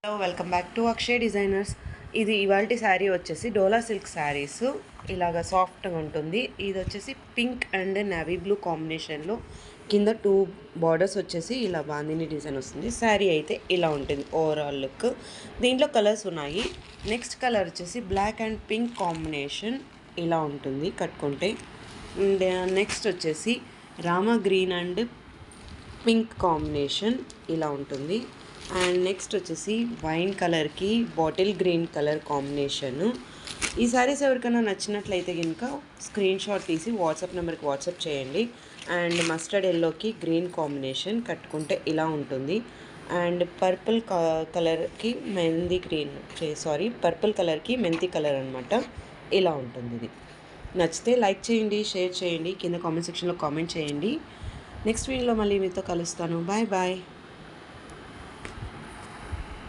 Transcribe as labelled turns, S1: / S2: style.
S1: Hello welcome back to Akshay designers. ఇది ఇవాల్టి శారీ వచ్చేసి డోలా సిల్క్ శారీస్. ఇలాగా సాఫ్ట్గా ఉంటుంది. ఇది వచ్చేసి పింక్ అండ్ నేవీ బ్లూ కాంబినేషన్లో కింద 2 బార్డర్స్ వచ్చేసి ఇలా బాందిని డిజైన్ వస్తుంది. శారీ అయితే ఇలా ఉంటుంది ఓవరాల్ లుక్. దీంట్లో కలర్స్ ఉన్నాయి. నెక్స్ట్ కలర్ వచ్చేసి బ్లాక్ అండ్ పింక్ కాంబినేషన్ ఇలా ఉంటుంది కట్టుకుంటే. అండ్ నెక్స్ట్ వచ్చేసి Rama green and pink combination ఇలా ఉంటుంది. అండ్ నెక్స్ట్ వచ్చేసి వైన్ కలర్కి బాటిల్ గ్రీన్ కలర్ కాంబినేషను. ఈ సారీస్ ఎవరికైనా నచ్చినట్లయితే కనుక స్క్రీన్ షాట్ తీసి వాట్సాప్ నెంబర్కి వాట్సాప్ చేయండి. అండ్ మస్టర్డ్ ఎల్లోకి గ్రీన్ కాంబినేషన్ కట్టుకుంటే ఇలా ఉంటుంది. అండ్ పర్పుల్ కలర్కి మెంతి గ్రీన్ పర్పుల్ కలర్కి మెంతి కలర్ అనమాట. ఇలా ఉంటుంది. ఇది నచ్చితే లైక్ చేయండి, షేర్ చేయండి, కింద కామెంట్ సెక్షన్లో కామెంట్ చేయండి. నెక్స్ట్ వీడియోలో మళ్ళీ మీతో కలుస్తాను. Bye bye.